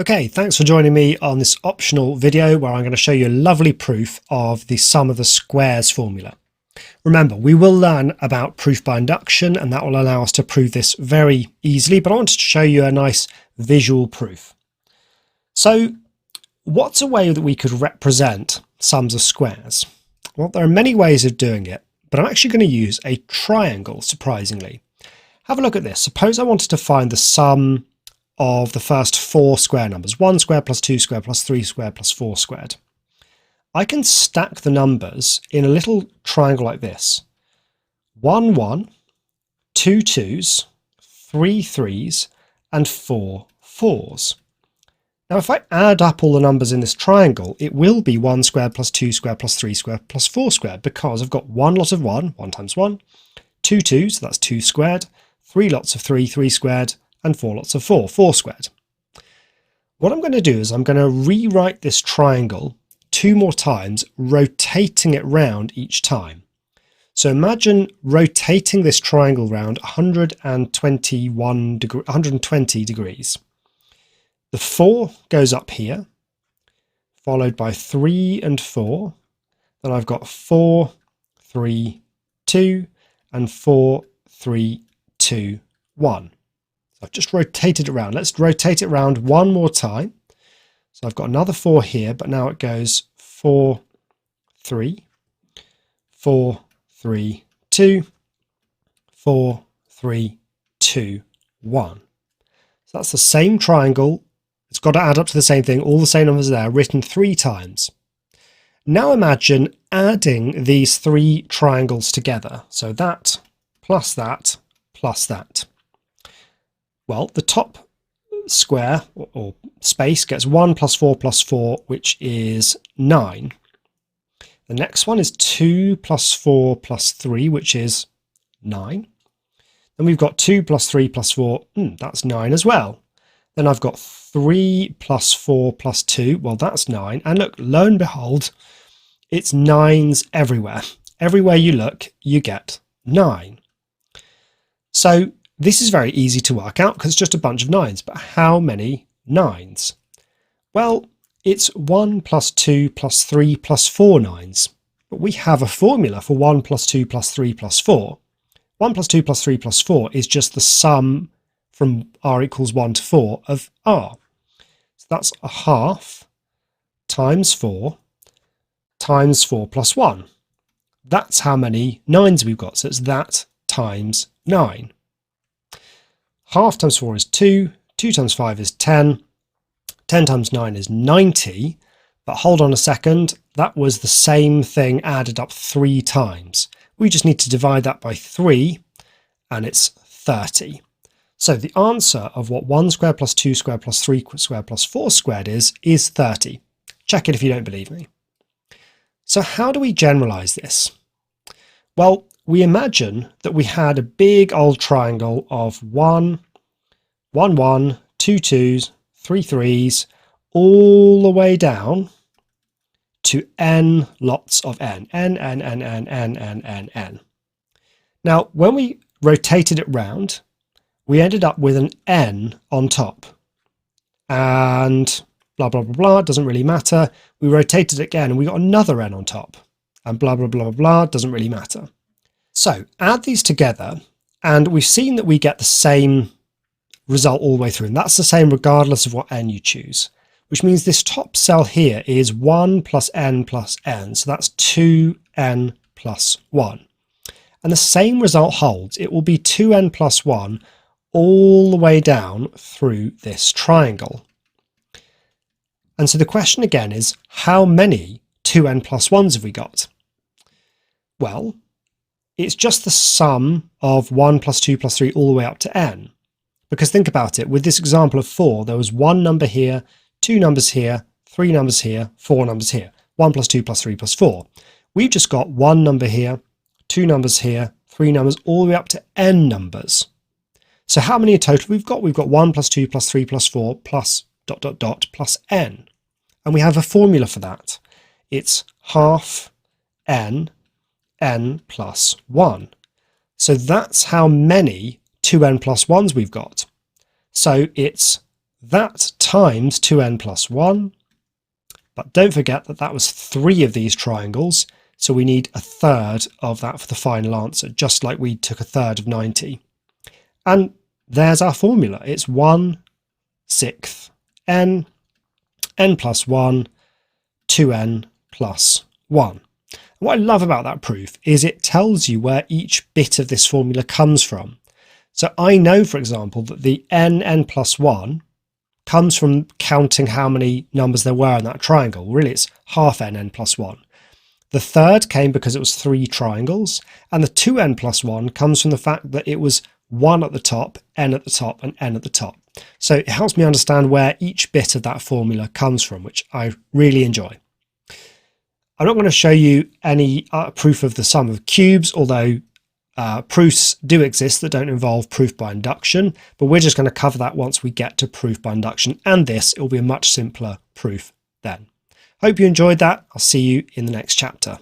Okay, thanks for joining me on this optional video where I'm going to show you a lovely proof of the sum of the squares formula. Remember, we will learn about proof by induction and that will allow us to prove this very easily, but I wanted to show you a nice visual proof. So what's a way that we could represent sums of squares? Well, there are many ways of doing it, but I'm actually going to use a triangle, surprisingly. Have a look at this. Suppose I wanted to find the sum of the first four square numbers, 1 squared plus 2 squared plus 3 squared plus 4 squared. I can stack the numbers in a little triangle like this. 1 1, 2 2s, 3 3s and 4 4s. Now if I add up all the numbers in this triangle, it will be 1 squared plus 2 squared plus 3 squared plus 4 squared, because I've got one lot of 1 times 1, 2 2s, that's 2 squared, 3 lots of 3, 3 squared, and 4 lots of 4, 4 squared. What I'm going to do is I'm going to rewrite this triangle 2 more times, rotating it round each time. So imagine rotating this triangle round 120 degrees. The 4 goes up here, followed by 3 and 4. Then I've got 4, 3, 2, and 4, 3, 2, 1. I've just rotated it around. Let's rotate it around one more time. So I've got another 4 here, but now it goes 4, 3, 4, 3, 2, 4, 3, 2, 1. So that's the same triangle. It's got to add up to the same thing. All the same numbers there, written 3 times. Now imagine adding these 3 triangles together. So that plus that plus that. Well, the top square or space gets 1 plus 4 plus 4, which is 9. The next one is 2 plus 4 plus 3, which is 9. Then we've got 2 plus 3 plus 4, that's 9 as well. Then I've got 3 plus 4 plus 2, well, that's 9. And look, lo and behold, it's 9s everywhere. Everywhere you look, you get 9. So this is very easy to work out because it's just a bunch of 9s, but how many 9s? Well, it's 1 plus 2 plus 3 plus 4 9s, but we have a formula for 1 plus 2 plus 3 plus 4. 1 plus 2 plus 3 plus 4 is just the sum from r equals 1 to 4 of r. So that's a half times 4 plus 1. That's how many 9s we've got, so it's that times 9. Half times 4 is 2, 2 times 5 is 10, 10 times 9 is 90, but hold on a second, that was the same thing added up 3 times. We just need to divide that by 3, and it's 30. So the answer of what 1 squared plus 2 squared plus 3 squared plus 4 squared is 30. Check it if you don't believe me. So how do we generalize this? Well, we imagine that we had a big old triangle of 1, 1, 1, 2 2s, 3 3s, all the way down to n lots of n. N. Now, when we rotated it round, we ended up with an n on top. And blah, blah, blah, blah, doesn't really matter. We rotated it again and we got another n on top. And blah, blah, blah, blah, doesn't really matter. So add these together and we've seen that we get the same result all the way through, and that's the same regardless of what n you choose, which means this top cell here is 1 plus n, so that's 2n plus 1. And the same result holds. It will be 2n plus 1 all the way down through this triangle. And so the question again is, how many 2n plus 1s have we got? Well, it's just the sum of 1 plus 2 plus 3 all the way up to n. Because think about it, with this example of 4, there was 1 number here, 2 numbers here, 3 numbers here, 4 numbers here. 1 plus 2 plus 3 plus 4. We've just got 1 number here, 2 numbers here, 3 numbers, all the way up to n numbers. So how many in total we've got? We've got 1 plus 2 plus 3 plus 4 plus ... plus n. And we have a formula for that. It's half n plus 1. So that's how many 2n plus 1s we've got. So it's that times 2n plus 1. But don't forget that that was 3 of these triangles, so we need a third of that for the final answer, just like we took a third of 90. And there's our formula. It's 1/6 n, n plus 1, 2n plus 1. What I love about that proof is it tells you where each bit of this formula comes from. So I know, for example, that the n plus 1 comes from counting how many numbers there were in that triangle. Really, it's half n plus 1. The third came because it was 3 triangles, and the 2n plus 1 comes from the fact that it was 1 at the top, n at the top, and n at the top. So it helps me understand where each bit of that formula comes from, which I really enjoy. I'm not going to show you any proof of the sum of cubes, although proofs do exist that don't involve proof by induction, but we're just going to cover that once we get to proof by induction, and it will be a much simpler proof then. Hope you enjoyed that. I'll see you in the next chapter.